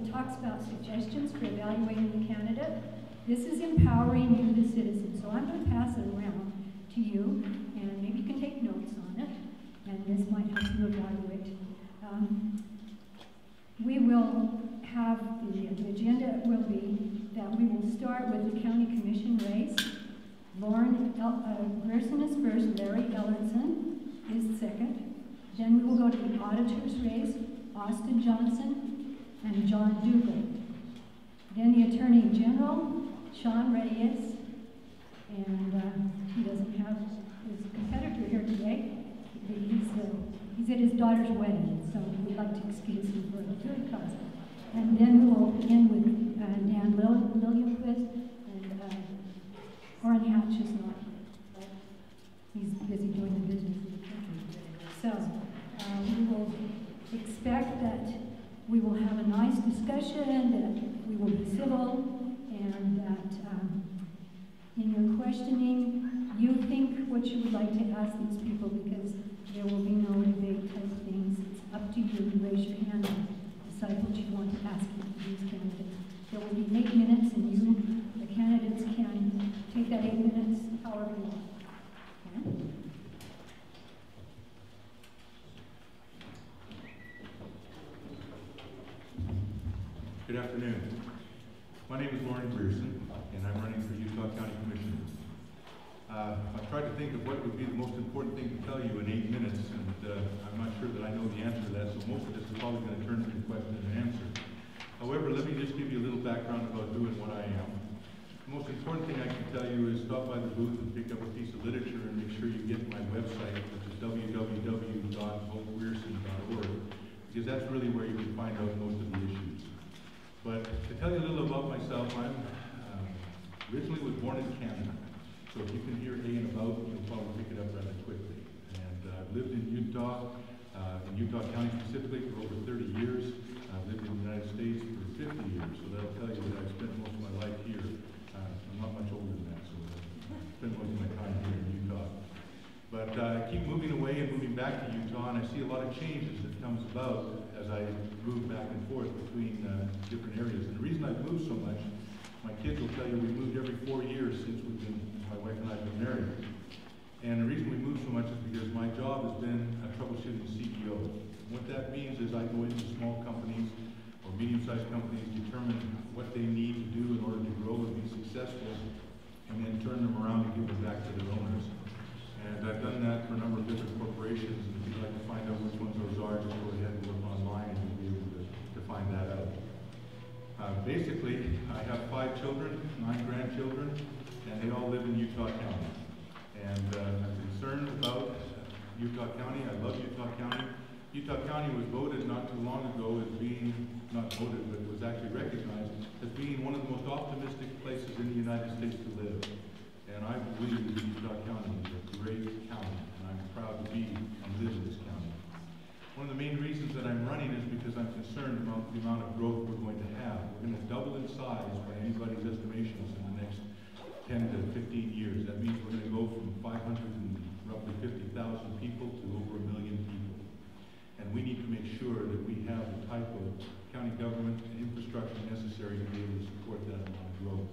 it talks about suggestions for evaluating the candidate. This is empowering you, the citizen. So I'm going to pass it around to you, and maybe you can take notes on it, and this might help you evaluate. We will have the agenda will be that we will start with the county commission race. Lorne Grierson is first, Larry Ellertson is second. Then we will go to the auditor's race, Auston Johnson and John Dougall. Then the attorney general, Sean Reyes, and he doesn't have his competitor here today. He's at his daughter's wedding, so we'd like to excuse him for a good cause. And then we will end with Dan Liljenquist, and Orrin Hatch is not. He's busy doing the business of the country. So we will expect that we will have a nice discussion, that we will be civil, and that in your questioning, you think what you would like to ask these people, because there will be no debate type things. It's up to you to raise your hand and decide what you want to ask these candidates. There will be 8 minutes, and you, the candidates, can take that 8 minutes however you want. Okay? Good afternoon. My name is Lorne Grierson, and I'm running for Utah County Commissioner. I've tried to think of what would be the most important thing to tell you in 8 minutes, and I'm not sure that I know the answer to that, so most of this is probably going to turn into question and answer. However, let me just give you a little background about who and what I am. The most important thing I can tell you is stop by the booth and pick up a piece of literature and make sure you get my website, which is www.votegrierson.org, because that's really where you can find out most of the issues. But to tell you a little about myself, I'm originally was born in Canada. So if you can hear A and about, you'll probably pick it up rather quickly. And I've lived in Utah County specifically, for over 30 years. I've lived in the United States for 50 years, so that'll tell you that I've spent most of my life here. I'm not much older than that, so I've spent most of my time here in Utah. But I keep moving away and moving back to Utah, and I see a lot of changes that comes about as I move back and forth between different areas. And the reason I've moved so much, my kids will tell you we've moved every 4 years since my wife and I have been married. And the reason we move so much is because my job has been a troubleshooting CEO. What that means is I go into small companies or medium-sized companies, determine what they need to do in order to grow and be successful, and then turn them around and give them back to their owners. And I've done that for a number of different corporations, and if you'd like to find out which ones those are, just go ahead and look online and you'll be able to find that out. Basically, I have 5 children, 9 grandchildren, and they all live in Utah County. And I'm concerned about Utah County. I love Utah County. Utah County was voted not too long ago as being, not voted, but was actually recognized as being one of the most optimistic places in the United States to live. And I believe that Utah County is a great county, and I'm proud to be and live in this county. One of the main reasons that I'm running is because I'm concerned about the amount of growth we're going to have. We're going to double in size by anybody's estimations in the next 10 to 15 years. That means we're going to go from 550,000 people to over 1 million people. And we need to make sure that we have the type of county government and infrastructure necessary to be able to support that amount of growth.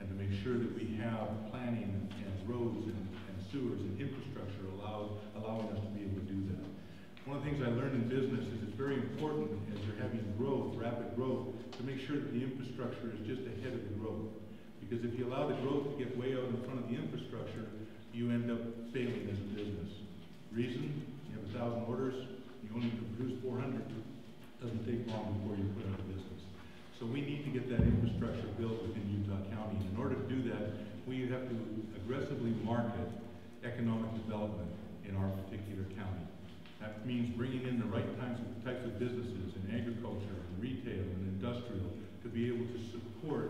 And to make sure that we have planning and roads and sewers and infrastructure allowing us to be able to do that. One of the things I learned in business is it's very important as you're having growth, rapid growth, to make sure that the infrastructure is just ahead of the growth. Because if you allow the growth to get way out in front of the infrastructure, you end up failing as a business. Reason? You have 1,000 orders, you only can produce 400. Doesn't take long before you put out of business. So we need to get that infrastructure built within Utah County. And in order to do that, we have to aggressively market economic development in our particular county. That means bringing in the right types of businesses in agriculture, and retail, and industrial to be able to support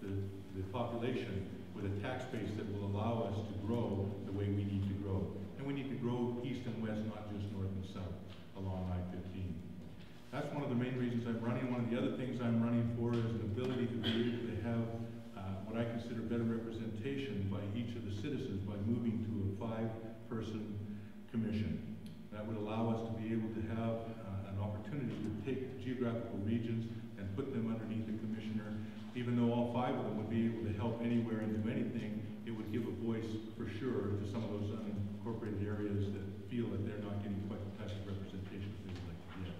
the population with a tax base that will allow us to grow the way we need to grow. And we need to grow east and west, not just north and south along I-15. That's one of the main reasons I'm running. One of the other things I'm running for is an ability to be able to have what I consider better representation by each of the citizens by moving to a 5-person commission. That would allow us to be able to have an opportunity to take geographical regions and put them underneath the commissioner. Even though all 5 of them would be able to help anywhere and do anything, it would give a voice for sure to some of those unincorporated areas that feel that they're not getting quite the type of representation that they would like to get.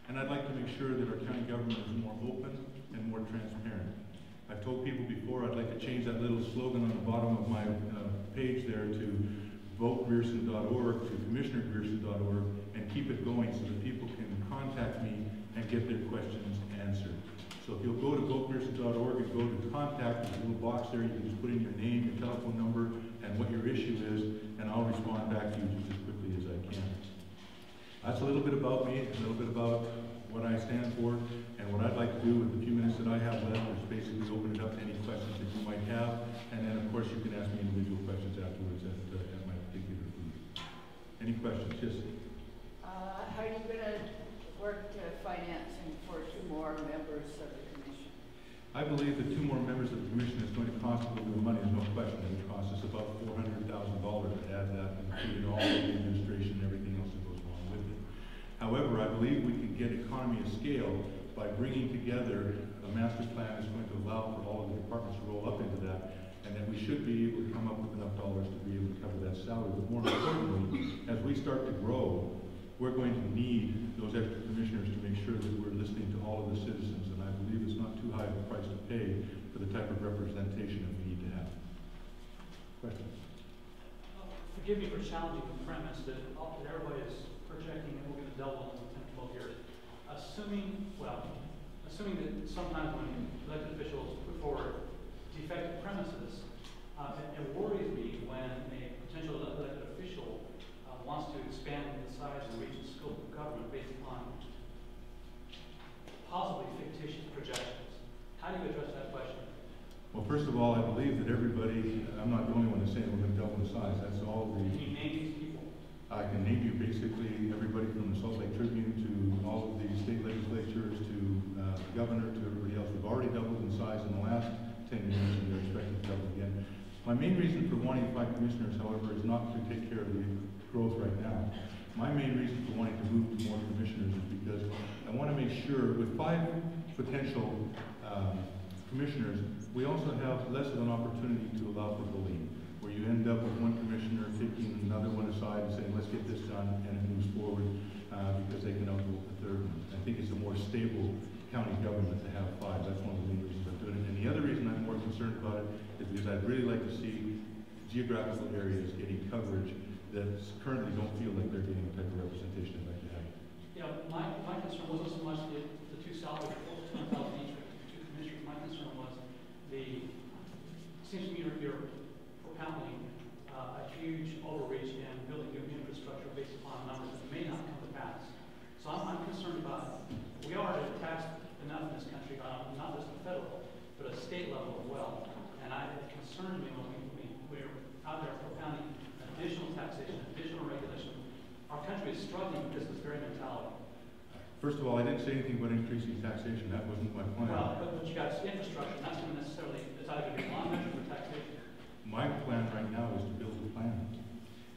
And I'd like to make sure that our county government is more open and more transparent. I've told people before I'd like to change that little slogan on the bottom of my page there to votegrierson.org to commissionergrierson.org and keep it going so that people can contact me and get their questions answered. So if you'll go to votegrierson.org and go to contact, there's a little box there, you can just put in your name, your telephone number, and what your issue is, and I'll respond back to you just as quickly as I can. That's a little bit about me, a little bit about what I stand for, and what I'd like to do with the few minutes that I have left is basically open it up to any questions that you might have, and then of course you can ask me individual questions afterwards at my particular food. Any questions? Yes? How are you going to work financing for 2 more members of the commission? I believe that 2 more members of the commission is going to cost a little bit of money. There's no question. It would cost us about $400,000 to add that, including all of the administration and everything else that goes along with it. However, I believe we can get economy of scale by bringing together a master plan that's going to allow for all of the departments to roll up into that, and that we should be able to come up with enough dollars to be able to cover that salary. But more importantly, as we start to grow, we're going to need those extra commissioners to make sure that we're listening to all of the citizens, and I believe it's not too high of a price to pay for the type of representation that we need to have. Questions? Forgive me for challenging the premise that everybody is projecting that we're going to double in 10 to 12 years. Assuming that sometimes when elected officials put forward defective premises, it worries me when a potential elected official wants to expand the size and reach the scope of government based upon possibly fictitious projections. How do you address that question? Well, first of all, I believe that everybody, I'm not the only one that's saying we're going to double the size. That's all the... Can you name these people? I can name you basically everybody from the Salt Lake Tribune to all of the state legislatures to the governor to everybody else. We've already doubled in size in the last 10 years and we're expecting to double again. My main reason for wanting 5 commissioners, however, is not to take care of the growth right now. My main reason for wanting to move to more commissioners is because I want to make sure with 5 potential commissioners, we also have less of an opportunity to allow for bullying, where you end up with one commissioner taking another one aside and saying, let's get this done, and it moves forward because they can outvote the third one. I think it's a more stable county government to have 5. That's one of the main reasons I'm doing it. And the other reason I'm more concerned about it is because I'd really like to see geographical areas getting coverage that currently don't feel like they're getting the type of representation I'd like to have. Yeah, my concern wasn't so much the 2 salaries, 200,000 each for 2 commissioners. My concern was it seems to me you're propounding a huge overreach in building new infrastructure based upon numbers that may not come to pass. So I'm concerned about, we already taxed enough in this country, not just the federal, but a state level as well. And it concerns me when we're out there propounding additional taxation, additional regulation. Our country is struggling with this very mentality. First of all, I didn't say anything about increasing taxation. That wasn't my plan. Well, but you got infrastructure, and that's not necessarily, it's either going to be one measure for taxation. My plan right now is to build a plan.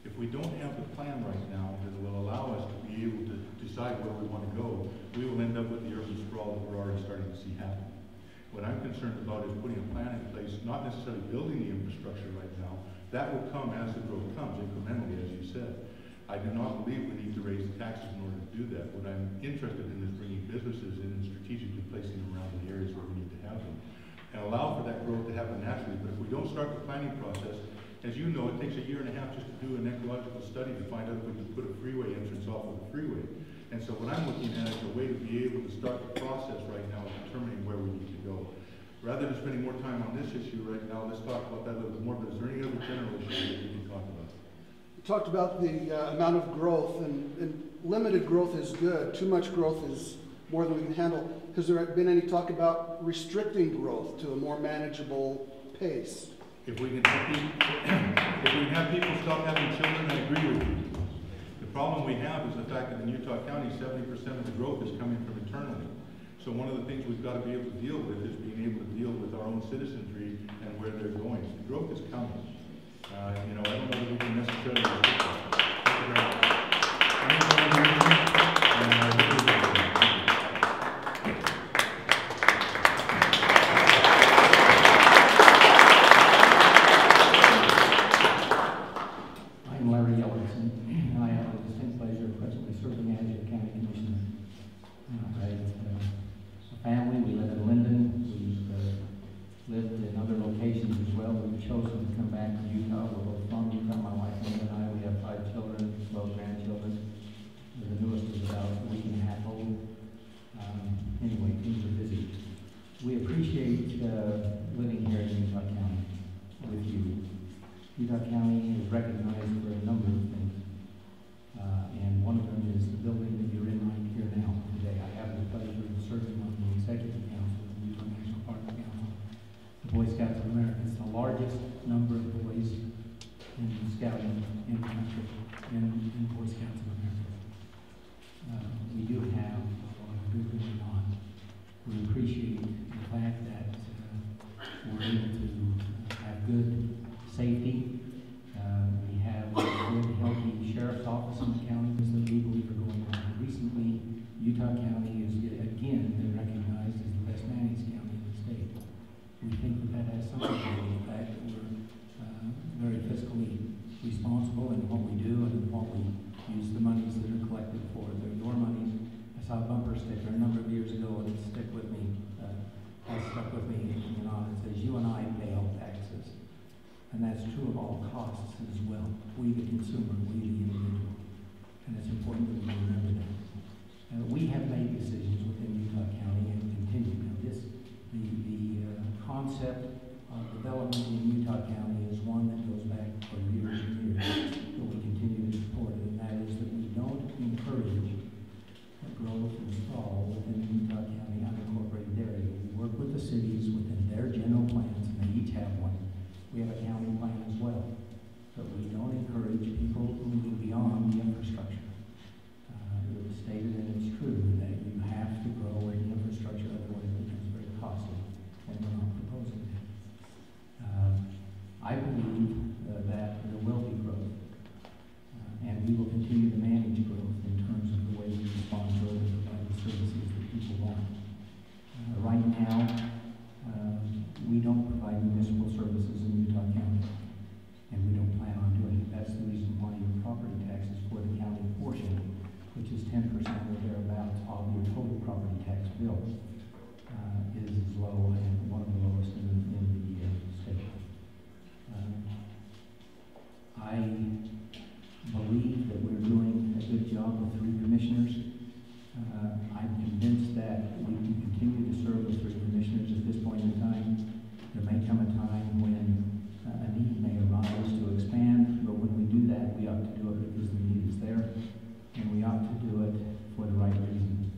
If we don't have the plan right now that will allow us to be able to decide where we want to go, we will end up with the urban sprawl that we're already starting to see happen. What I'm concerned about is putting a plan in place, not necessarily building the infrastructure right now. That will come as the growth comes, incrementally, as you said. I do not believe we need to raise the taxes in order to do that. What I'm interested in is bringing businesses in and strategically placing them around the areas where we need to have them, and allow for that growth to happen naturally. But if we don't start the planning process, as you know, it takes 1.5 years just to do an ecological study to find out if we can put a freeway entrance off of the freeway. And so what I'm looking at is a way to be able to start the process right now of determining where we need to go. Rather than spending more time on this issue right now, let's talk about that a little bit more. But is there any other general issue that we can talk about? You talked about the amount of growth, and limited growth is good. Too much growth is more than we can handle. Has there been any talk about restricting growth to a more manageable pace? If we can have people stop having children, I agree with you. The problem we have is the fact that in Utah County, 70% of the growth is coming from internally. So one of the things we've got to be able to deal with is being able to deal with our own citizenry and where they're going. The growth is coming. I don't know that we can necessarily restrict that. County has again been recognized as the best managed county in the state. We think that that has something to do with the fact that we're very fiscally responsible in what we do and in what we use the monies that are collected for. They're your monies. I saw a bumper sticker a number of years ago, and it stuck with me. It stuck with me. You know, it says, "You and I pay all taxes," and that's true of all costs as well. We, the consumer, we, the individual, and it's important that we remember that. We have made decisions within Utah County and continue. Now, the concept of development in Utah County is one that goes back for years and years, but we continue to support it, and that is that we don't encourage growth and sprawl within the Utah County unincorporated area. We work with the cities within their general plans, and they each have one. We have a county plan as well, but we don't encourage people moving beyond the infrastructure. It was stated, and it's true, that you have to grow in the infrastructure, otherwise it becomes very costly, and we're not proposing that. I believe that there will be growth, and we will continue to manage growth in terms of the way we respond to it and provide the services that people want. Right now, we don't provide municipal services in Utah County, and we don't plan on doing it. That's the reason why your property taxes for the county portion, which is 10% or thereabouts of your total property tax bill, is low and one of the lowest in the state. I believe that we're doing a good job with 3 commissioners. I'm convinced that we can continue to serve with 3 commissioners at this point in time. There may come a time when a need may arise to expand, but when we do that, we ought to do it because the need is there, and we ought to do it for the right reasons.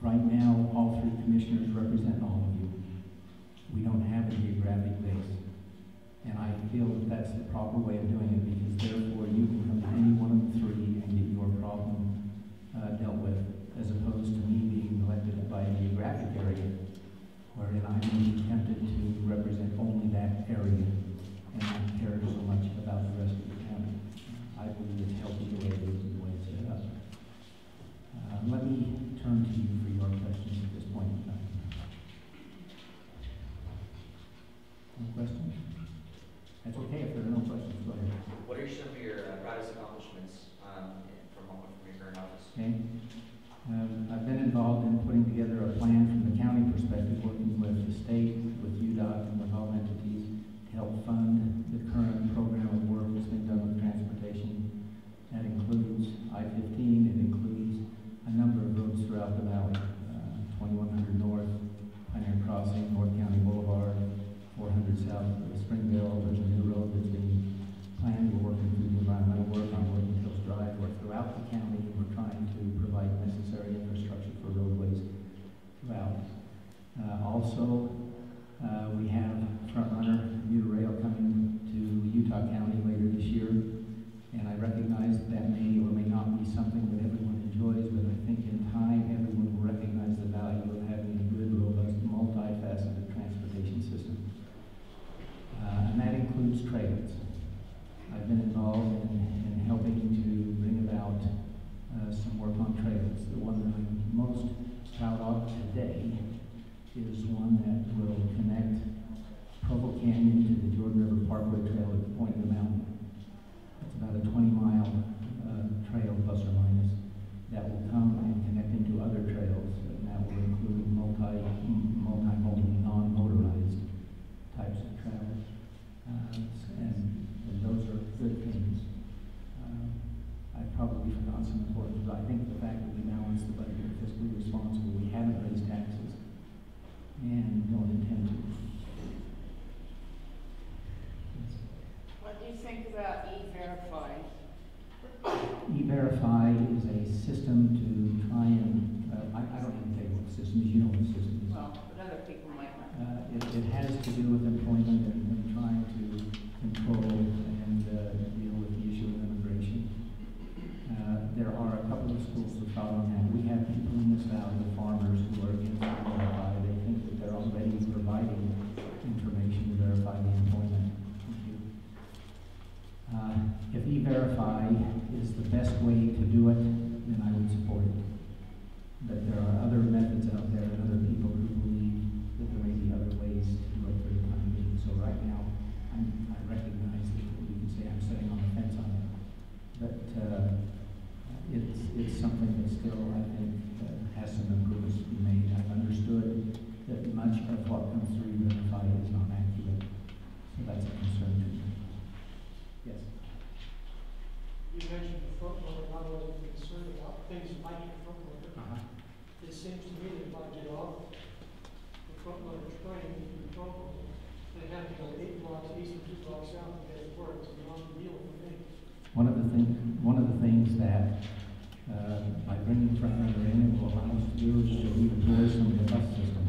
Right now, all 3 commissioners represent all of you. We don't have a geographic base, and I feel that that's the proper way of doing it, because therefore you can come to any one of the 3 and get your problem dealt with, as opposed to me being elected by a geographic area, wherein I may be tempted to represent only that area and not care so much about the rest of the county. I believe it's healthy the way it is and the way it's set up. Let me turn to you for your questions at this point in time. No questions? That's okay if there are no questions. Go ahead. What are some of your proudest accomplishments from your current office? Okay. I've been involved in putting together a plan from the county perspective, working with the state, with UDOT, and with all entities to help fund the current program of work that's been done with transportation. That includes I-15, it includes a number of roads throughout the valley, 2100 North, Pioneer Crossing, North County Boulevard, 400 South of Springville. There's a new road that's being planned. We're working through the environmental work on Woodland Hills Drive. We're throughout the county. We're trying to provide necessary infrastructure for roadways throughout. Also, we have front-runner commuter rail coming to Utah County later this year, and I recognize that may or may not be something that everyone enjoys, but I think in time everyone will recognize the value of having a good, robust, multifaceted transportation system. And that includes trails. I've been involved in helping to bring about some work on trails. The one that I'm most proud of today is one that will connect Provo Canyon to the Jordan River Parkway Trail at the point of the mountain. It's about a 20-mile trail, plus or minus, that will come and connect into other trails, and that will include multimodal, non-motorized types of travel. And those are good things. I've probably forgotten some important, but I think the fact that we balance the budget and fiscally responsible, we haven't raised taxes, and don't intend to. What do you think about E-Verify? E-Verify is a system to try and, I don't even tell you what the system is, you know what the system is. Well, but other people might not. It has to do with employment and trying to control and deal with the issue of immigration. There are a couple of schools of thought on that. We have people in this valley, the farmers, who are against E-Verify. They think that they're already providing information to verify the employment. Thank you. If E-Verify is the best way to do it, something that still, I think, has some improvements to be made. I've understood that much of what comes through Verify is not accurate, so that's a concern to me. Yes? You mentioned the front loader, I wasn't concerned about things like the front loader. It seems to me that if I get off the front loader train, the control, they have to go 8 blocks east and 2 blocks south to get it work. It's a non-deal for me. One of the things that by bringing front loader in, it will allow us to do is to redeploy some of the bus system,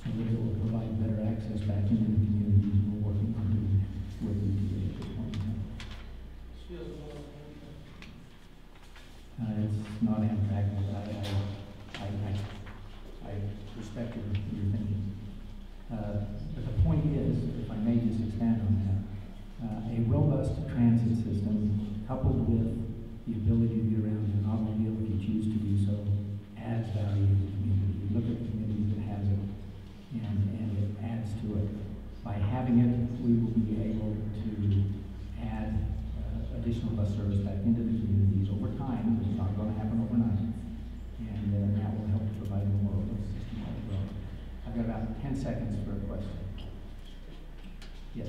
so that it will provide better access back into the community. We're working on doing that with UTA at this point in time. It's not Amtrak, but I respect your thinking. But the point is, if I may just expand on that, a robust transit system coupled with the ability to be around in an automobile if you choose to do so adds value to the community. You look at the community that has it, and it adds to it. By having it, we will be able to add additional bus service back into the communities over time. It's not going to happen overnight, and that will help to provide a more robust system as well. I've got about 10 seconds for a question. Yes.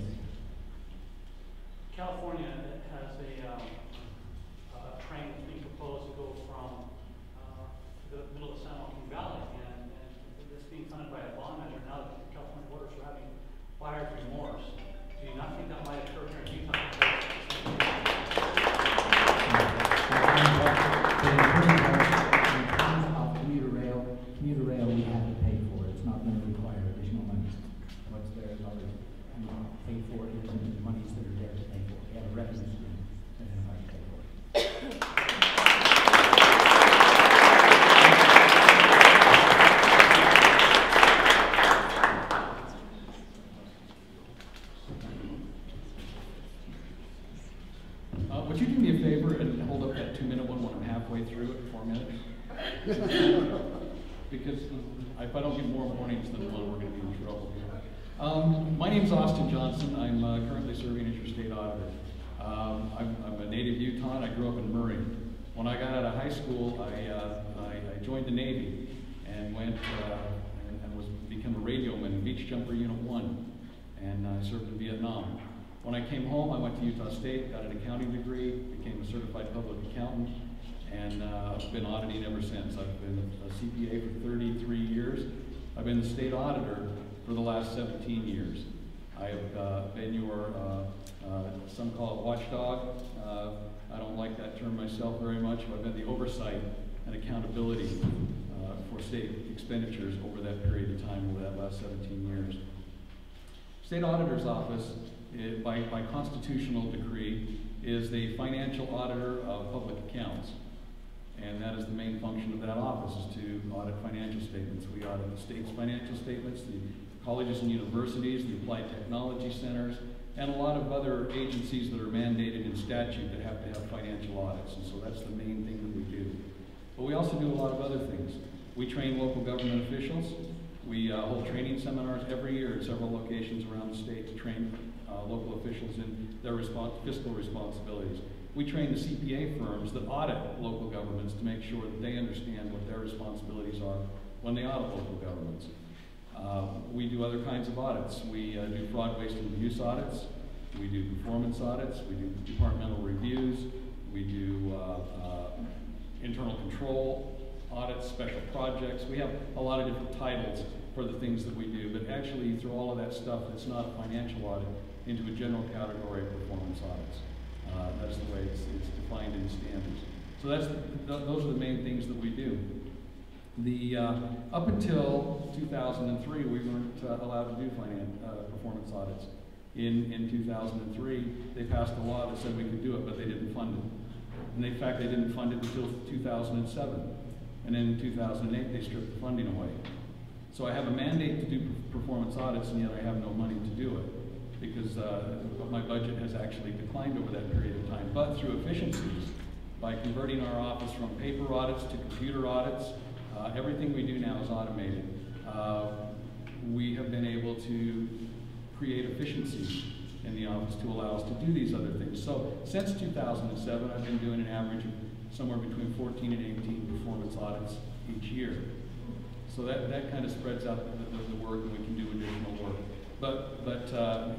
California has a train that's being proposed to go from the middle of the San Joaquin Valley, and it's being funded by a bond measure. Now that the California voters are having buyer's remorse, do you not think that might occur here in Utah? Commuter rail, we have to pay for it. It's not going to require additional money. What's there is already paid for. It isn't the monies that are there to pay for it. We have a revenue stream that everybody pay for it. Would you do me a favor and hold up that 2-minute one when I'm halfway through it, 4 minutes? Because if I don't get more warnings than one, we're going to be in trouble here. My name's Auston Johnson. I'm currently serving as your state auditor. I'm a native Utahn. I grew up in Murray. When I got out of high school, I joined the Navy and went and became a radioman in Beach Jumper Unit 1, and I served in Vietnam. When I came home, I went to Utah State, got an accounting degree, became a certified public accountant, and I've been auditing ever since. I've been a CPA for 33 years. I've been the state auditor for the last 17 years. I have been your, some call it watchdog. I don't like that term myself very much, but I've been the oversight and accountability for state expenditures over that period of time, over that last 17 years. State Auditor's Office, by constitutional decree, is the financial auditor of public accounts. And that is the main function of that office, is to audit financial statements. We audit the state's financial statements, the colleges and universities, the applied technology centers, and a lot of other agencies that are mandated in statute that have to have financial audits. And so that's the main thing that we do. But we also do a lot of other things. We train local government officials. We hold training seminars every year at several locations around the state to train local officials in their fiscal responsibilities. We train the CPA firms that audit local governments to make sure that they understand what their responsibilities are when they audit local governments. We do other kinds of audits. We do fraud, waste, and abuse audits. We do performance audits. We do departmental reviews. We do internal control audits, special projects. We have a lot of different titles for the things that we do, but actually you throw all of that stuff that's not a financial audit into a general category of performance audits. That's the way it's defined in the standards. So those are the main things that we do. Up until 2003, we weren't allowed to do performance audits. In 2003, they passed a law that said we could do it, but they didn't fund it. And in fact, they didn't fund it until 2007. And then in 2008, they stripped the funding away. So I have a mandate to do performance audits, and yet I have no money to do it, because my budget has actually declined over that period of time. But through efficiencies, by converting our office from paper audits to computer audits, everything we do now is automated. We have been able to create efficiencies in the office to allow us to do these other things. So since 2007, I've been doing an average of somewhere between 14 and 18 performance audits each year. So that kind of spreads out the work, and we can do additional work. But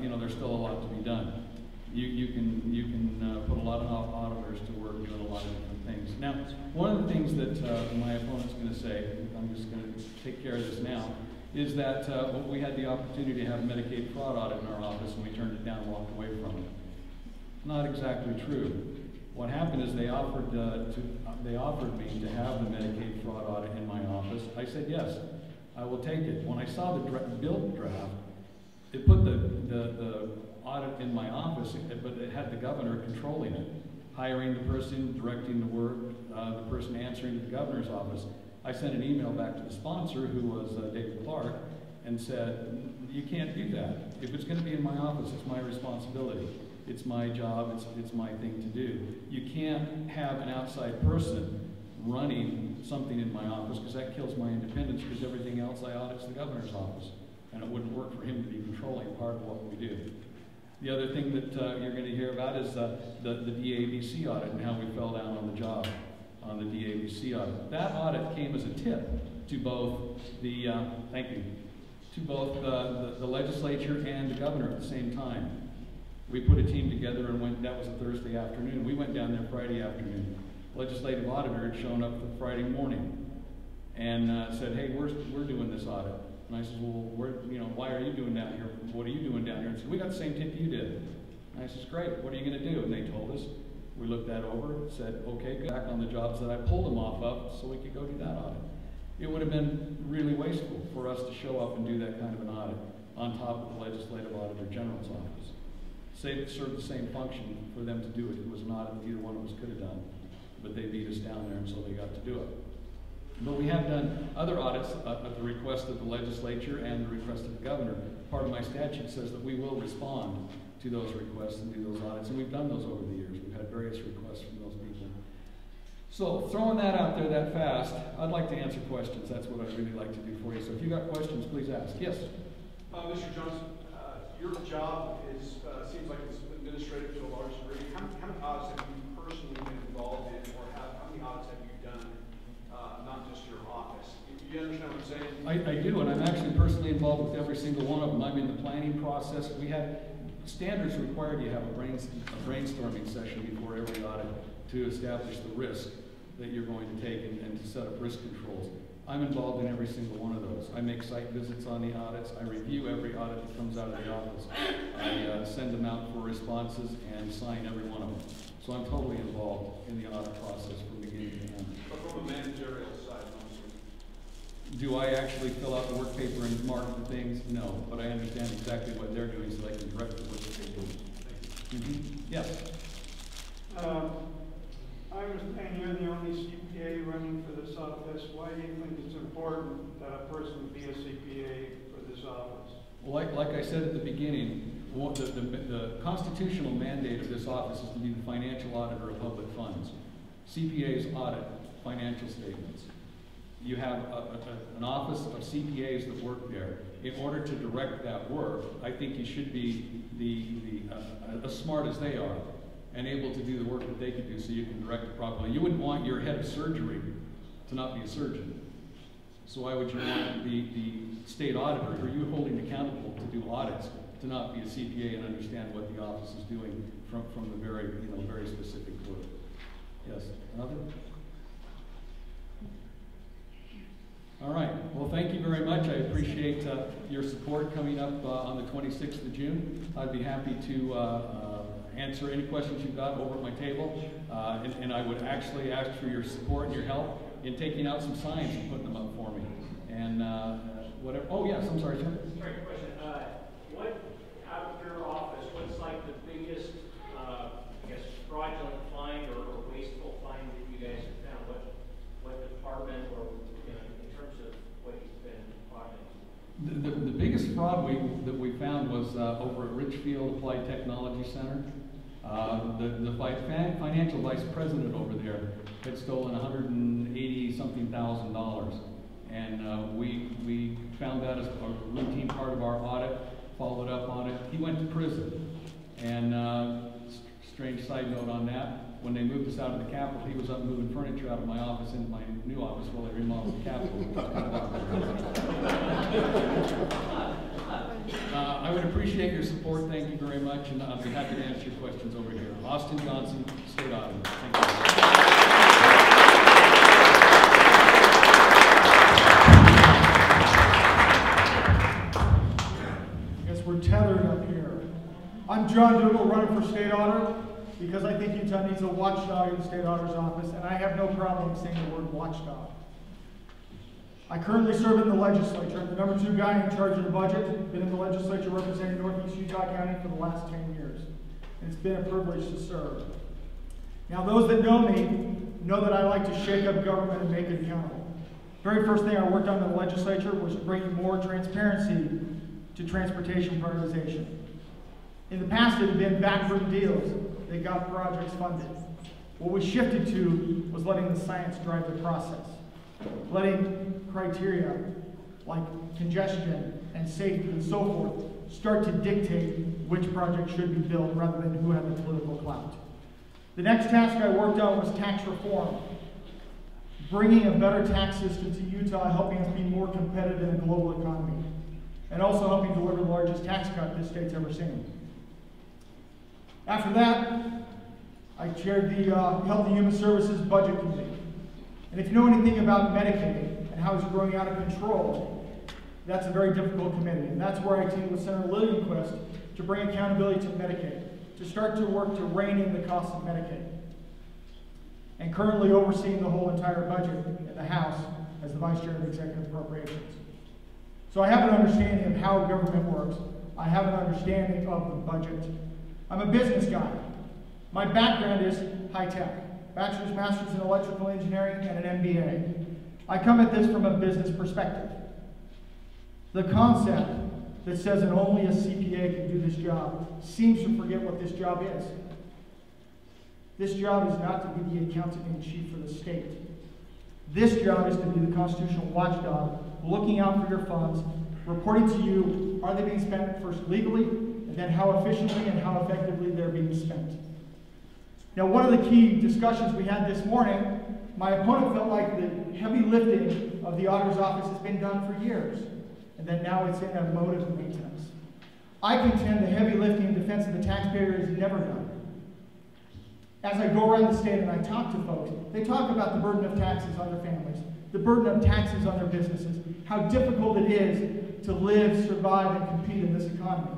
you know, there's still a lot to be done. You can put a lot of auditors to work doing a lot of different things. Now, one of the things that my opponent's going to say, I'm just going to take care of this now, is that we had the opportunity to have a Medicaid fraud audit in our office, and we turned it down and walked away from it. Not exactly true. What happened is they offered me to have the Medicaid fraud audit in my office. I said yes, I will take it. When I saw the bill draft, it put the audit in my office, but it had the governor controlling it, hiring the person, directing the work, the person answering to the governor's office. I sent an email back to the sponsor, who was David Clark, and said, you can't do that. If it's going to be in my office, it's my responsibility. It's my job, it's my thing to do. You can't have an outside person running something in my office, because that kills my independence, because everything else I audit's the governor's office. And it wouldn't work for him to be controlling part of what we do. The other thing that you're going to hear about is the DABC audit and how we fell down on the job on the DABC audit. That audit came as a tip to both the, the legislature and the governor at the same time. We put a team together and went, that was a Thursday afternoon. We went down there Friday afternoon. Legislative auditor had shown up for Friday morning and said, hey, we're doing this audit. And I said, well, why are you doing down here? What are you doing down here? And said, we got the same tip you did. And I said, great, what are you going to do? And they told us. We looked that over, said, okay, go back on the jobs that I pulled them off of so we could go do that audit. It would have been really wasteful for us to show up and do that kind of an audit on top of the Legislative Auditor General's office. It served the same function for them to do it. It was an audit either one of us could have done, but they beat us down there, and so they got to do it. But we have done other audits at the request of the legislature and the request of the governor. Part of my statute says that we will respond to those requests and do those audits, and we've done those over the years. We've had various requests from those people. So throwing that out there that fast, I'd like to answer questions. That's what I'd really like to do for you. So if you've got questions, please ask. Yes? Mr. Johnson, your job seems like it's administrative to a large degree. How many audits have you personally been involved in, or how many audits have you done, not just your office? You understand what I'm saying? I do, and I'm actually personally involved with every single one of them. I'm in the planning process. We had standards required you have a brainstorming session before every audit to establish the risk that you're going to take and to set up risk controls. I'm involved in every single one of those. I make site visits on the audits. I review every audit that comes out of the office. I send them out for responses and sign every one of them. So I'm totally involved in the audit process from beginning to end. But from a managerial side, do I actually fill out the work paper and mark the things? No, but I understand exactly what they're doing so I can direct the work that they do. Yes? I understand you're the only CPA running for this office. Why do you think it's important that a person be a CPA for this office? Well, like I said at the beginning, the constitutional mandate of this office is to be the financial auditor of public funds. CPAs audit financial statements. You have an office of CPAs that work there. In order to direct that work, I think you should be as smart as they are and able to do the work that they could do so you can direct it properly. You wouldn't want your head of surgery to not be a surgeon. So why would you want the state auditor, who are you holding accountable to do audits, to not be a CPA and understand what the office is doing from the very, very specific work? Yes, another? All right, well, thank you very much. I appreciate your support coming up on the 26th of June. I'd be happy to answer any questions you've got over at my table, and I would actually ask for your support and your help in taking out some signs and putting them up for me. And whatever. Oh yes, I'm sorry, sir. Great question. What out of your office? What's like the biggest, fraudulent find or wasteful find that you guys have found? What department or in terms of what you've been auditing? The biggest fraud that we found was over at Richfield Applied Technology Center. The financial vice president over there had stolen $180-something thousand, and we found that as a routine part of our audit. Followed up on it. He went to prison, and strange side note on that. when they moved us out of the Capitol, he was up moving furniture out of my office into my new office while they remodeled the Capitol. Which was kind of awkward. I would appreciate your support. Thank you very much, and I'll be happy to answer your questions over here. Auston Johnson, State Auditor. Thank you. We're tethered up here. I'm John Dougall, running for State Auditor because I think Utah needs a watchdog in the State Auditor's office, and I have no problem saying the word watchdog. I currently serve in the legislature. I'm the #2 guy in charge of the budget. Been in the legislature representing Northeast Utah County for the last 10 years. And it's been a privilege to serve. Now, those that know me know that I like to shake up government and make it accountable. The very first thing I worked on in the legislature was bringing more transparency to transportation prioritization. In the past, it had been backroom deals that got projects funded. What we shifted to was letting the science drive the process, letting criteria like congestion and safety and so forth start to dictate which project should be built rather than who had the political clout. The next task I worked on was tax reform, bringing a better tax system to Utah, helping us be more competitive in a global economy, and also helping deliver the largest tax cut this state's ever seen. After that, I chaired the Health and Human Services Budget Committee. And if you know anything about Medicaid and how it's growing out of control, that's a very difficult committee. And that's where I teamed with Senator Liljenquist to bring accountability to Medicaid, to start to work to rein in the cost of Medicaid. And currently overseeing the whole entire budget in the House as the Vice Chair of Executive Appropriations. So I have an understanding of how government works. I have an understanding of the budget. I'm a business guy. My background is high tech. Bachelor's, Master's in Electrical Engineering, and an MBA. I come at this from a business perspective. The concept that says that only a CPA can do this job seems to forget what this job is. This job is not to be the accountant-in-chief for the state. This job is to be the constitutional watchdog, looking out for your funds, reporting to you, are they being spent first legally, and then how efficiently and how effectively they're being spent. Now, one of the key discussions we had this morning, my opponent felt like the heavy lifting of the auditor's office has been done for years, and that now it's in a mode of maintenance. I contend the heavy lifting in defense of the taxpayer is never done. As I go around the state and I talk to folks, they talk about the burden of taxes on their families, the burden of taxes on their businesses, how difficult it is to live, survive, and compete in this economy.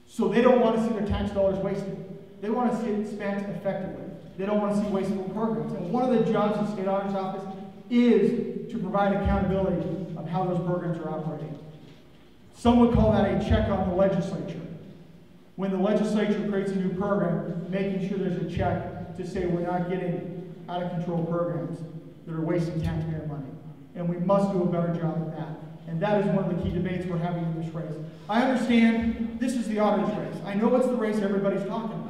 So they don't want to see their tax dollars wasted. They want to see it spent effectively. They don't want to see wasteful programs. And one of the jobs of the State Auditor's Office is to provide accountability of how those programs are operating. Some would call that a check on the legislature. When the legislature creates a new program, making sure there's a check to say we're not getting out of control programs that are wasting taxpayer money. And we must do a better job at that. And that is one of the key debates we're having in this race. I understand this is the auditor's race. I know it's the race everybody's talking about.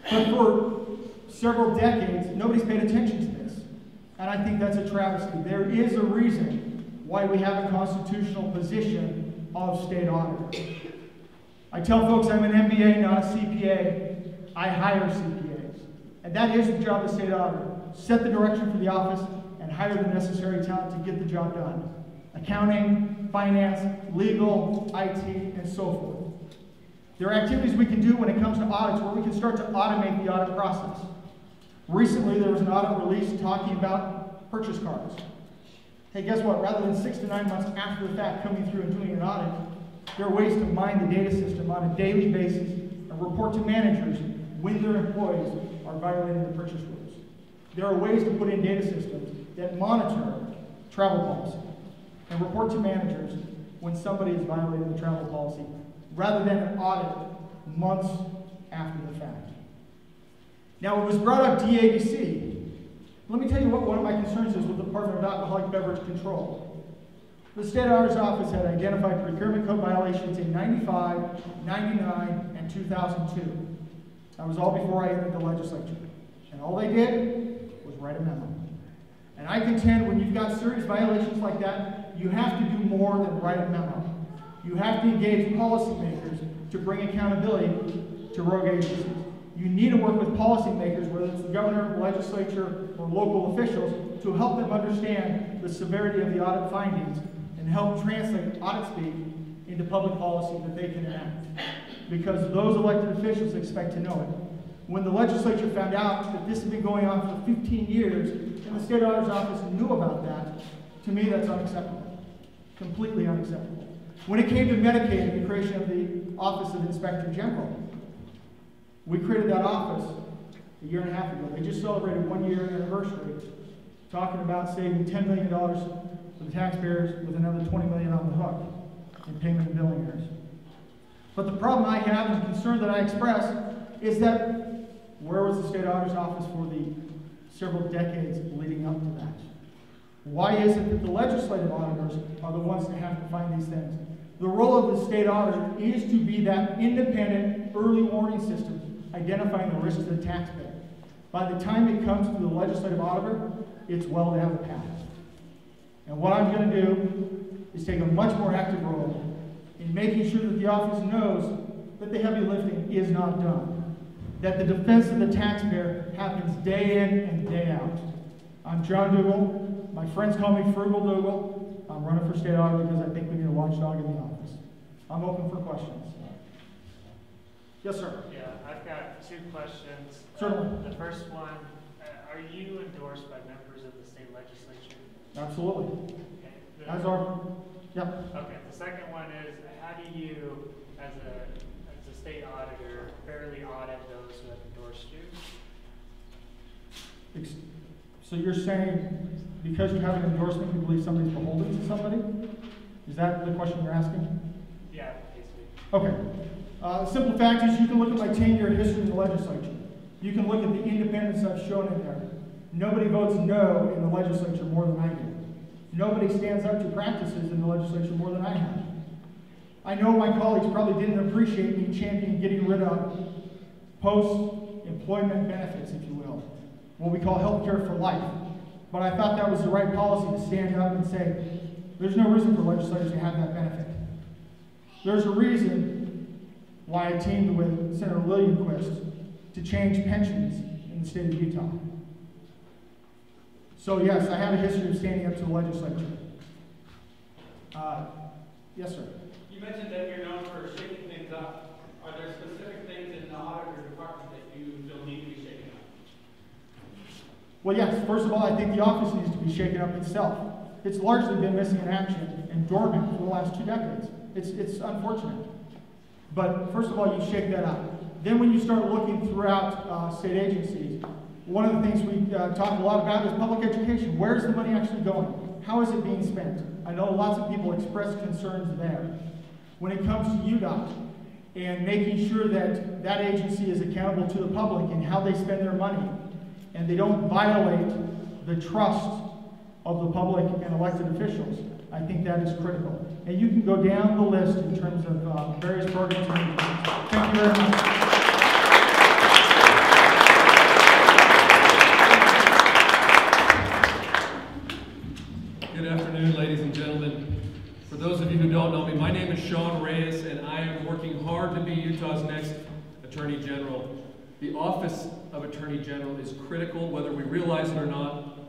But for several decades, nobody's paid attention to this. And I think that's a travesty. There is a reason why we have a constitutional position of state auditor. I tell folks I'm an MBA, not a CPA. I hire CPAs. And that is the job of the state auditor. Set the direction for the office and hire the necessary talent to get the job done. Accounting, finance, legal, IT, and so forth. There are activities we can do when it comes to audits where we can start to automate the audit process. Recently, there was an audit release talking about purchase cards. Hey, guess what? Rather than 6 to 9 months after the fact coming through and doing an audit, there are ways to mine the data system on a daily basis and report to managers when their employees are violating the purchase rules. There are ways to put in data systems that monitor travel policy and report to managers when somebody is violating the travel policy, rather than an audit months after the fact. Now, it was brought up DABC. Let me tell you what one of my concerns is with the Department of Alcoholic Beverage Control. The State Auditor's Office had identified procurement code violations in 95, 99, and 2002. That was all before I entered the legislature. And all they did was write a memo. And I contend when you've got serious violations like that, you have to do more than write a memo. You have to engage policymakers to bring accountability to rogue agencies. You need to work with policymakers, whether it's the governor, legislature, or local officials, to help them understand the severity of the audit findings and help translate audit speak into public policy that they can enact. Because those elected officials expect to know it. When the legislature found out that this had been going on for 15 years, and the state auditor's office knew about that, to me that's unacceptable. Completely unacceptable. When it came to Medicaid and the creation of the Office of Inspector General, we created that office a year and a half ago. They just celebrated 1 year anniversary, talking about saving $10 million for the taxpayers with another $20 million on the hook in payment of billing errors. But the problem I have and the concern that I express is that where was the state auditor's office for the several decades leading up to that? Why is it that the legislative auditors are the ones that have to find these things? The role of the state auditor is to be that independent early warning system, identifying the risks to the taxpayer. By the time it comes to the legislative auditor, it's well down the path. And what I'm going to do is take a much more active role in making sure that the office knows that the heavy lifting is not done, that the defense of the taxpayer happens day in and day out. I'm John Dougall. My friends call me Frugal Dougall. I'm running for state auditor because I think we need a watchdog in the office. I'm open for questions. Yes, sir. Yeah, I've got two questions. Certainly. The first one, are you endorsed by members of the state legislature? Absolutely. Okay. As are, yep. Okay, the second one is, how do you, as a state auditor, fairly audit those who have endorsed you? So you're saying because you have an endorsement, you believe somebody's beholden to somebody? Is that the question you're asking? Yeah, basically. Okay. The simple fact is you can look at my 10-year history in the legislature. You can look at the independence I've shown in there. Nobody votes no in the legislature more than I do. Nobody stands up to practices in the legislature more than I have. I know my colleagues probably didn't appreciate me championing getting rid of post-employment benefits, if you will, what we call health care for life. But I thought that was the right policy to stand up and say, there's no reason for legislators to have that benefit. There's a reason why I teamed with Senator Liljenquist to change pensions in the state of Utah. So yes, I have a history of standing up to the legislature. Yes, sir. You mentioned that you're known for shaking things up. Are there specific things in the auditor department that you feel need to be shaken up? Well, yes. First of all, I think the office needs to be shaken up itself. It's largely been missing in action and dormant for the last 2 decades. It's unfortunate. But first of all, you shake that up. Then when you start looking throughout state agencies, one of the things we talk a lot about is public education. Where's the money actually going? How is it being spent? I know lots of people express concerns there. When it comes to UDOT and making sure that that agency is accountable to the public and how they spend their money, and they don't violate the trust of the public and elected officials, I think that is critical. And you can go down the list in terms of various programs and agencies. Thank you very much. Good afternoon, ladies and gentlemen. For those of you who don't know me, my name is Sean Reyes, and I am working hard to be Utah's next Attorney General. The office of Attorney General is critical, whether we realize it or not.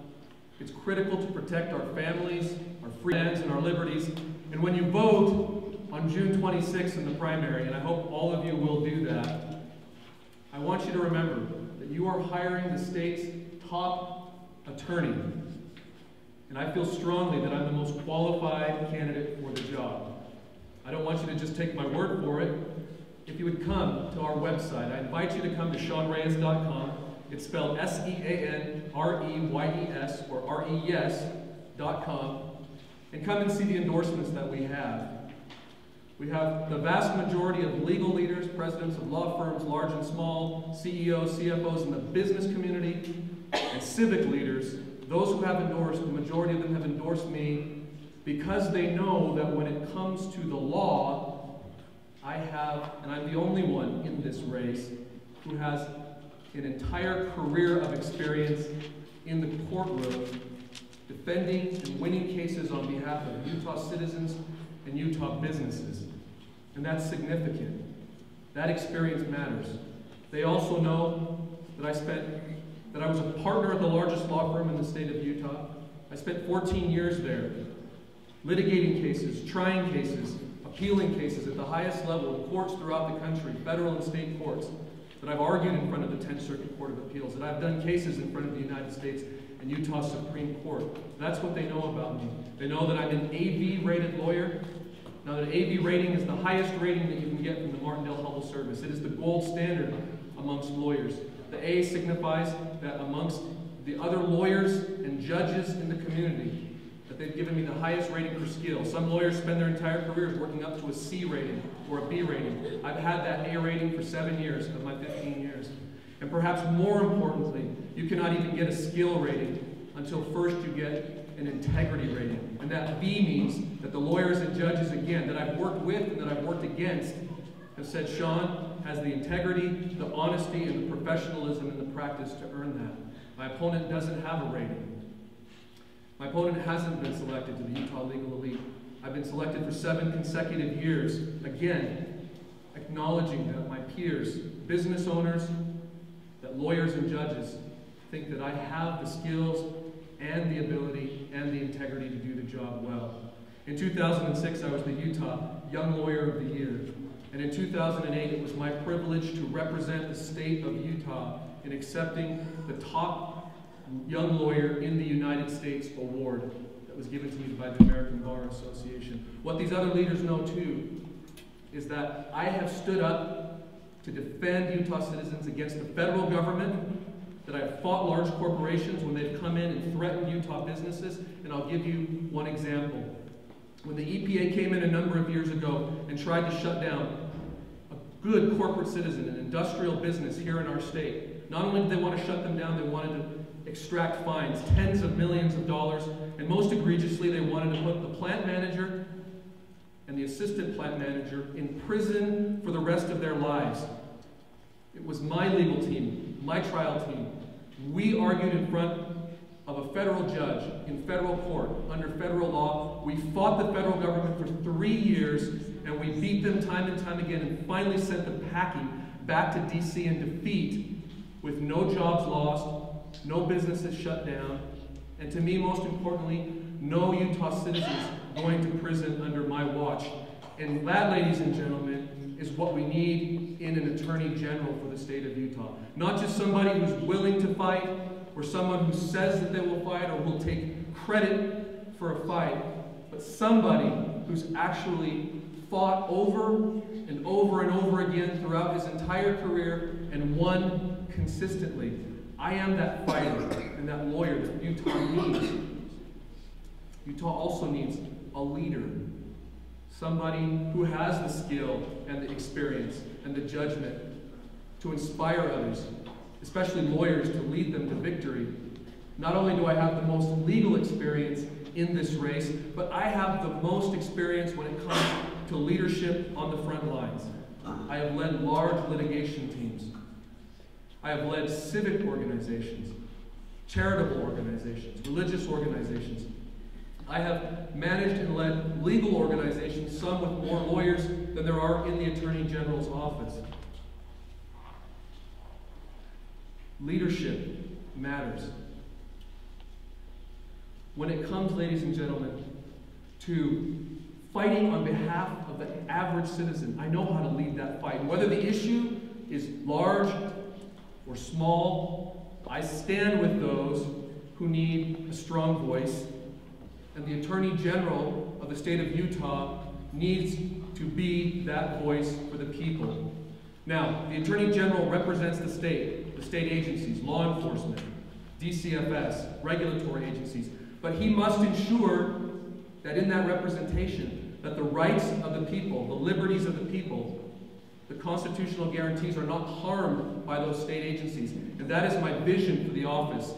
It's critical to protect our families, our freedoms, and our liberties. And when you vote on June 26th in the primary, and I hope all of you will do that, I want you to remember that you are hiring the state's top attorney. And I feel strongly that I'm the most qualified candidate for the job. I don't want you to just take my word for it. If you would come to our website, I invite you to come to SeanReyes.com. It's spelled S-E-A-N-R-E-Y-E-S or R-E-yes.com, and come and see the endorsements that we have. We have the vast majority of legal leaders, presidents of law firms, large and small, CEOs, CFOs in the business community, and civic leaders. Those who have endorsed, the majority of them have endorsed me because they know that when it comes to the law, I have, and I'm the only one in this race, who has an entire career of experience in the courtroom defending and winning cases on behalf of Utah citizens and Utah businesses. And that's significant. That experience matters. They also know that I was a partner at the largest law firm in the state of Utah. I spent 14 years there, litigating cases, trying cases, appealing cases at the highest level in courts throughout the country, federal and state courts, that I've argued in front of the 10th Circuit Court of Appeals, that I've done cases in front of the United States and Utah Supreme Court. That's what they know about me. They know that I'm an AV-rated lawyer. Now, the AV rating is the highest rating that you can get from the Martindale-Hubbell Service. It is the gold standard amongst lawyers. The A signifies that amongst the other lawyers and judges in the community, that they've given me the highest rating for skill. Some lawyers spend their entire careers working up to a C rating or a B rating. I've had that A rating for 7 years of my 15 years. And perhaps more importantly, you cannot even get a skill rating until first you get an integrity rating. And that B means that the lawyers and judges, again, that I've worked with and that I've worked against have said Sean has the integrity, the honesty, and the professionalism in the practice to earn that. My opponent doesn't have a rating. My opponent hasn't been selected to the Utah Legal Elite. I've been selected for 7 consecutive years. Again, acknowledging that my peers, business owners, that lawyers and judges think that I have the skills and the ability and the integrity to do the job well. In 2006, I was the Utah Young Lawyer of the Year. And in 2008, it was my privilege to represent the state of Utah in accepting the top young lawyer in the United States award that was given to me by the American Bar Association. What these other leaders know too is that I have stood up to defend Utah citizens against the federal government, that I have fought large corporations when they've come in and threatened Utah businesses, and I'll give you one example. When the EPA came in a number of years ago and tried to shut down a good corporate citizen, an industrial business here in our state, not only did they want to shut them down, they wanted to extract fines, tens of millions of dollars, and most egregiously, they wanted to put the plant manager and the assistant plant manager in prison for the rest of their lives. It was my legal team, my trial team. We argued in front of a federal judge in federal court under federal law. We fought the federal government for 3 years, and we beat them time and time again, and finally sent them packing back to DC in defeat with no jobs lost, no businesses shut down, and to me, most importantly, no Utah citizens going to prison under my watch. And that, ladies and gentlemen, is what we need in an Attorney General for the state of Utah. Not just somebody who's willing to fight, or someone who says that they will fight or will take credit for a fight, but somebody who's actually fought over and over and over again throughout his entire career and won consistently. I am that fighter and that lawyer that Utah needs. Utah also needs a leader. Somebody who has the skill and the experience and the judgment to inspire others, especially lawyers, to lead them to victory. Not only do I have the most legal experience in this race, but I have the most experience when it comes to leadership on the front lines. I have led large litigation teams. I have led civic organizations, charitable organizations, religious organizations. I have managed and led legal organizations, some with more lawyers than there are in the Attorney General's office. Leadership matters. When it comes, ladies and gentlemen, to fighting on behalf of the average citizen, I know how to lead that fight. Whether the issue is large or small, I stand with those who need a strong voice, and the Attorney General of the state of Utah needs to be that voice for the people. Now, the Attorney General represents the state agencies, law enforcement, DCFS, regulatory agencies, but he must ensure that in that representation, that the rights of the people, the liberties of the people, the constitutional guarantees are not harmed by those state agencies. And that is my vision for the office,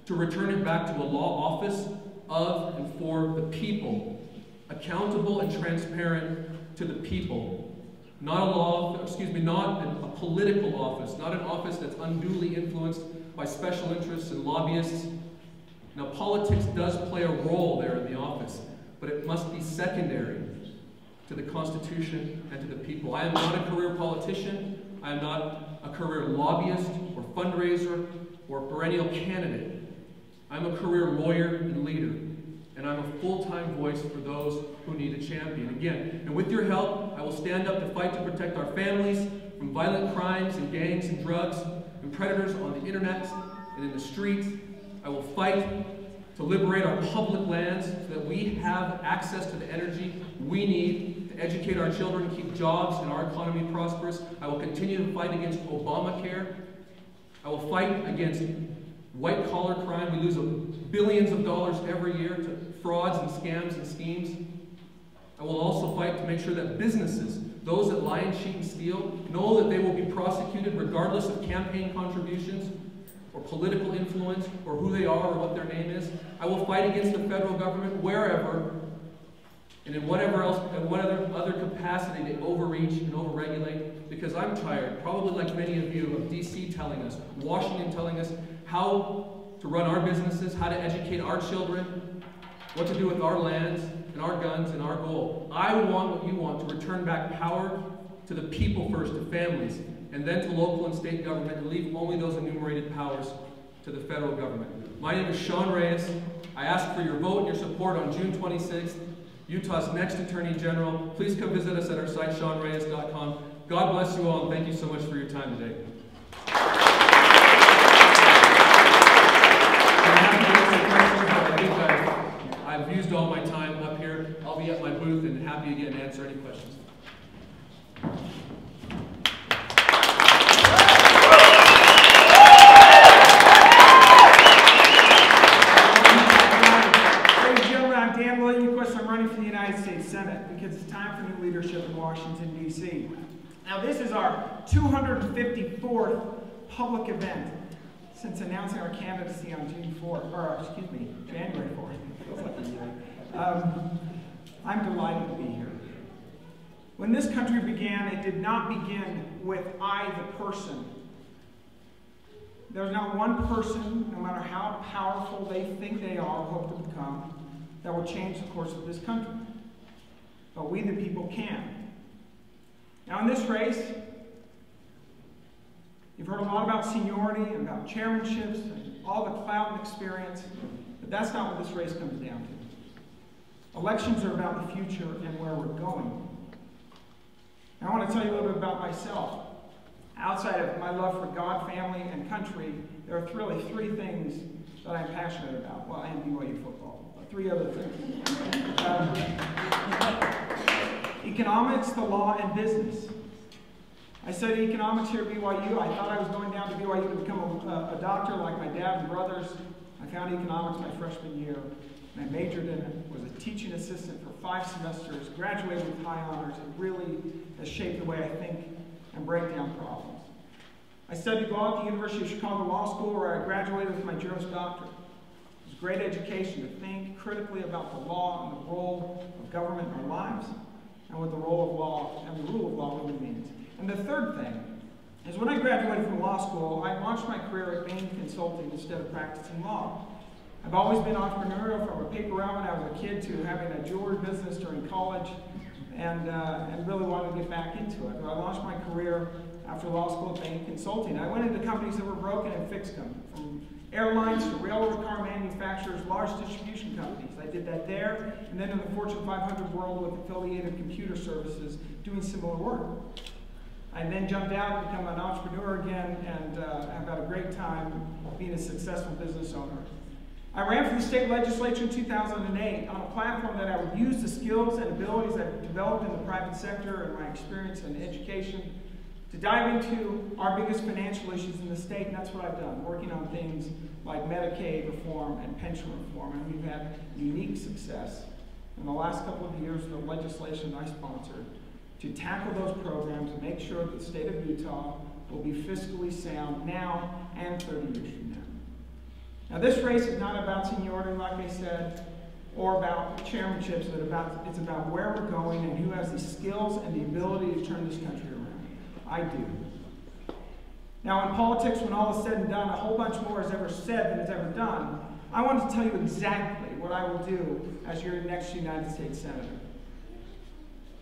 to return it back to a law office of and for the people, accountable and transparent to the people. Not a political office, not an office that's unduly influenced by special interests and lobbyists. Now, politics does play a role there in the office, but it must be secondary to the Constitution, and to the people. I am not a career politician. I am not a career lobbyist or fundraiser or perennial candidate. I'm a career lawyer and leader, and I'm a full-time voice for those who need a champion. Again, and with your help, I will stand up to fight to protect our families from violent crimes and gangs and drugs and predators on the internet and in the streets. I will fight to liberate our public lands so that we have access to the energy we need to educate our children, keep jobs, and our economy prosperous. I will continue to fight against Obamacare. I will fight against white-collar crime. We lose billions of dollars every year to frauds and scams and schemes. I will also fight to make sure that businesses, those that lie and cheat and steal, know that they will be prosecuted regardless of campaign contributions or political influence or who they are or what their name is. I will fight against the federal government wherever and in whatever other capacity they overreach and overregulate, because I'm tired, probably like many of you, of DC telling us, Washington telling us how to run our businesses, how to educate our children, what to do with our lands and our guns and our gold. I want what you want, to return back power to the people first, to families, and then to local and state government, and leave only those enumerated powers to the federal government. My name is Sean Reyes. I ask for your vote and your support on June 26th, Utah's next Attorney General. Please come visit us at our site, SeanReyes.com. God bless you all, and thank you so much for your time today. I've used all my time up here. I'll be at my booth and happy to get and answer any questions. Ladies and gentlemen, I'm Liljenquist. I'm running for the United States Senate because it's time for new leadership in Washington, D.C. Now, this is our 254th public event since announcing our candidacy on January 4th. Feels like a year. I'm delighted to be here. When this country began, it did not begin with I, the person. There's not one person, no matter how powerful they think they are or hope to become, that will change the course of this country. But we, the people, can. Now, in this race, you've heard a lot about seniority and about chairmanships and all the clout and experience, but that's not what this race comes down to. Elections are about the future and where we're going. Now, I want to tell you a little bit about myself. Outside of my love for God, family, and country, there are really three things that I'm passionate about. Well, and BYU football, but three other things. Economics, the law, and business. I studied economics here at BYU. I thought I was going down to BYU to become a doctor like my dad and brothers. I found economics my freshman year, and I majored in it, was a teaching assistant for 5 semesters, graduated with high honors. It really has shaped the way I think and break down problems. I studied law at the University of Chicago Law School, where I graduated with my Juris Doctorate. It was great education to think critically about the law and the role of government in our lives, and what the role of law and the rule of law really means. And the third thing is when I graduated from law school, I launched my career at Bain Consulting instead of practicing law. I've always been entrepreneurial, from a paper route when I was a kid to having a jewelry business during college, and really wanted to get back into it. I launched my career after law school at Bain Consulting. I went into companies that were broken and fixed them, from airlines to railroad car manufacturers, large distribution companies. I did that there, and then in the Fortune 500 world with affiliated computer services doing similar work. I then jumped out and became an entrepreneur again, and have had a great time being a successful business owner. I ran for the state legislature in 2008 on a platform that I would use the skills and abilities I've developed in the private sector and my experience in education to dive into our biggest financial issues in the state, and that's what I've done, working on things like Medicaid reform and pension reform, and we've had unique success in the last couple of years with the legislation I sponsored to tackle those programs and make sure that the state of Utah will be fiscally sound now and 30 years from now. Now, this race is not about seniority, like I said, or about chairmanships, but it's about where we're going and who has the skills and the ability to turn this country around. I do. Now, in politics, when all is said and done, a whole bunch more is ever said than is ever done. I want to tell you exactly what I will do as your next United States Senator.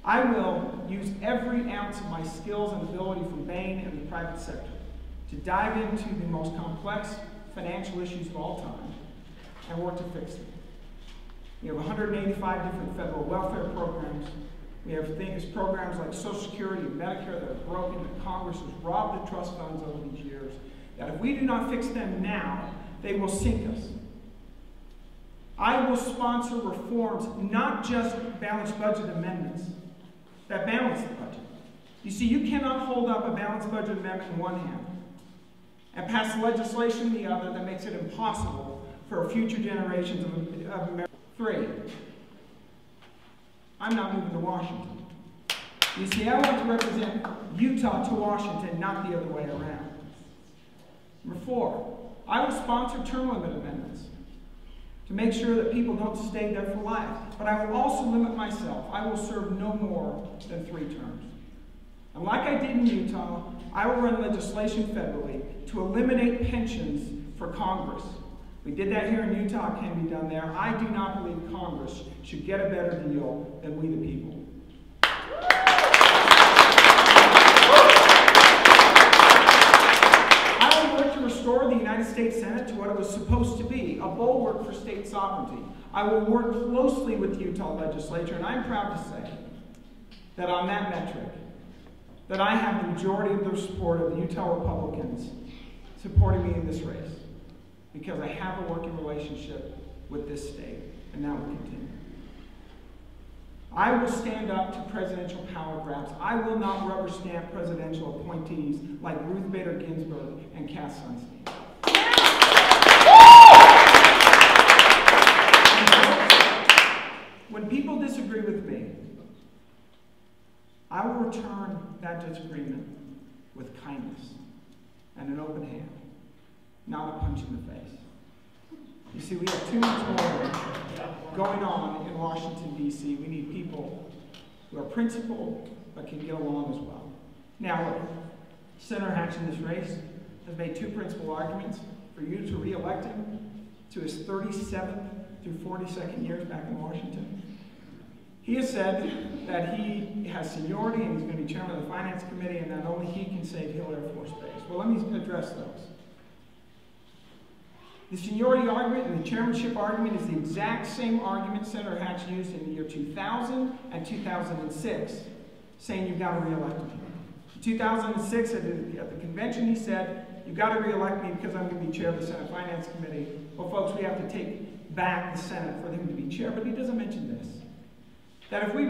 I will use every ounce of my skills and ability from Bain and the private sector to dive into the most complex financial issues of all time and work to fix them. We have 185 different federal welfare programs. We have programs like Social Security and Medicare that are broken, that Congress has robbed the trust funds over these years, that if we do not fix them now, they will sink us. I will sponsor reforms, not just balanced budget amendments, that balance the budget. You see, you cannot hold up a balanced budget amendment in one hand and pass legislation in the other that makes it impossible for future generations of Americans. 3, I'm not moving to Washington. You see, I want to represent Utah to Washington, not the other way around. Number 4, I will sponsor term limit amendments to make sure that people don't stay there for life. But I will also limit myself. I will serve no more than 3 terms. And like I did in Utah, I will run legislation federally to eliminate pensions for Congress. We did that here in Utah, it can be done there. I do not believe Congress should get a better deal than we the people. I will work to restore the United States Senate to what it was supposed to be, a bulwark for state sovereignty. I will work closely with the Utah legislature, and I'm proud to say that on that metric, that I have the majority of the support of the Utah Republicans supporting me in this race, because I have a working relationship with this state, and that will continue. I will stand up to presidential power grabs. I will not rubber stamp presidential appointees like Ruth Bader Ginsburg and Cass Sunstein. When people disagree with me, I will return that disagreement with kindness and an open hand, not a punch in the face. You see, we have too much more going on in Washington, D.C. We need people who are principled but can get along as well. Now, look, Senator Hatch in this race has made 2 principal arguments for you to re-elect him to his 37th through 42nd years back in Washington. He has said that he has seniority and he's going to be chairman of the Finance Committee and that only he can save Hill Air Force Base. Well, let me address those. The seniority argument and the chairmanship argument is the exact same argument Senator Hatch used in the year 2000 and 2006, saying you've got to re-elect him. In 2006, at the convention, he said, you've got to re-elect me because I'm going to be chair of the Senate Finance Committee. Well, folks, we have to take back the Senate for him to be chair, but he doesn't mention this. That if we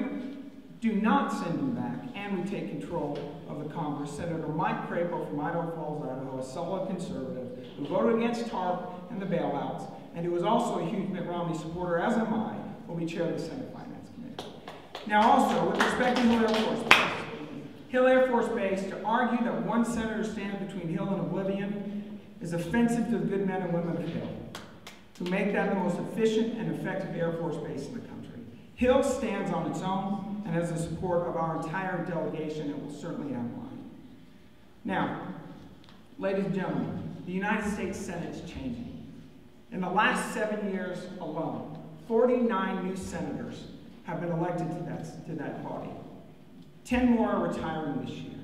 do not send him back and we take control of the Congress, Senator Mike Crapo from Idaho Falls, Idaho, a solid conservative, who voted against TARP and the bailouts, and who is also a huge Mitt Romney supporter, as am I, will be chair of the Senate Finance Committee. Now also, with respect to Hill Air Force Base, Hill Air Force Base, to argue that one senator stands between Hill and oblivion is offensive to the good men and women of Hill, who make that the most efficient and effective Air Force base in the country. Hill stands on its own and has the support of our entire delegation and will certainly have mine. Now, ladies and gentlemen, the United States Senate is changing. In the last 7 years alone, 49 new senators have been elected to that body. 10 more are retiring this year.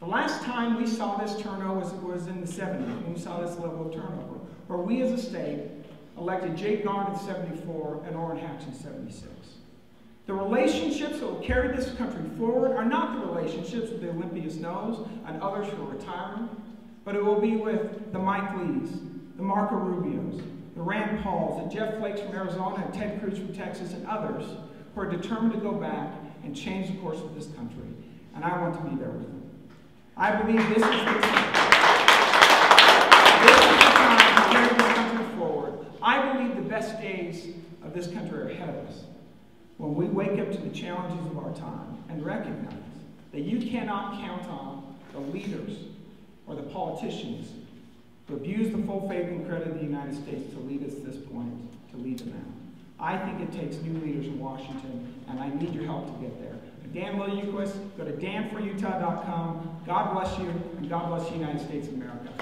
The last time we saw this turnover was in the 70s, when we saw this level of turnover, where we as a state elected Jake Garn in 74 and Orrin Hatch in 76. The relationships that will carry this country forward are not the relationships with the Olympia Snows and others who are retiring, but it will be with the Mike Lees, the Marco Rubios, the Rand Pauls, the Jeff Flakes from Arizona, and Ted Cruz from Texas, and others who are determined to go back and change the course of this country. And I want to be there with them. I believe this is the time. This is the time to carry this country forward. I believe the best days of this country are ahead of us, when we wake up to the challenges of our time and recognize that you cannot count on the leaders or the politicians who abuse the full faith and credit of the United States to lead us to this point, to lead them out. I think it takes new leaders in Washington, and I need your help to get there. Dan Liljenquist, go to danforutah.com. God bless you, and God bless the United States of America.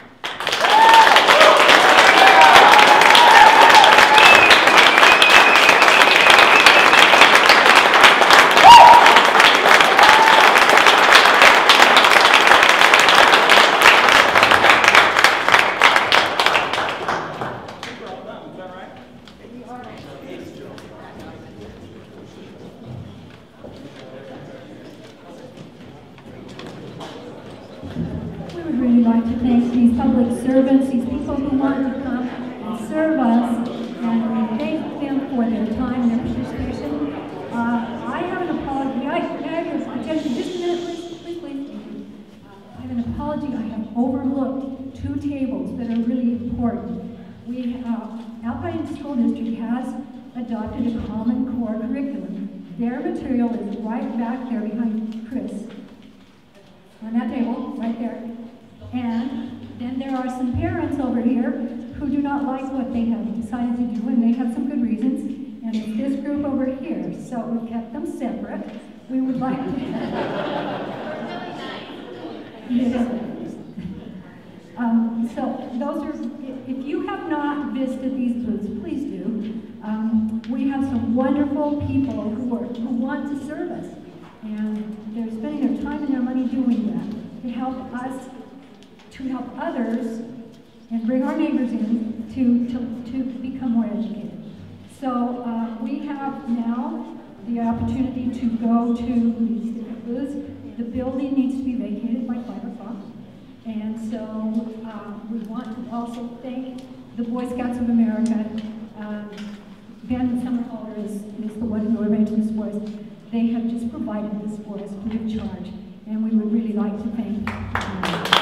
servants, these people who want to come and serve us, and we thank them for their time and their participation. I have an apology. May I have your attention just a minute, please? Please. I have an apology. I have overlooked 2 tables that are really important. Alpine School District has adopted a Common Core curriculum. Their material is right back there behind Chris. On that table, right there. And then there are some parents over here who do not like what they have decided to do, and they have some good reasons. And it's this group over here. So we kept them separate. We would like to. Yes. So those are, if you have not visited these booths, please do. We have some wonderful people who want to serve us, and they're spending their time and their money doing that to help us, to help others, and bring our neighbors in to become more educated. So we have now the opportunity to go to these different booths. The building needs to be vacated by 5 o'clock. And so we want to also thank the Boy Scouts of America. Ben Summerholder is the one who arranged this for us. They have just provided this for us free of charge. And we would really like to thank them.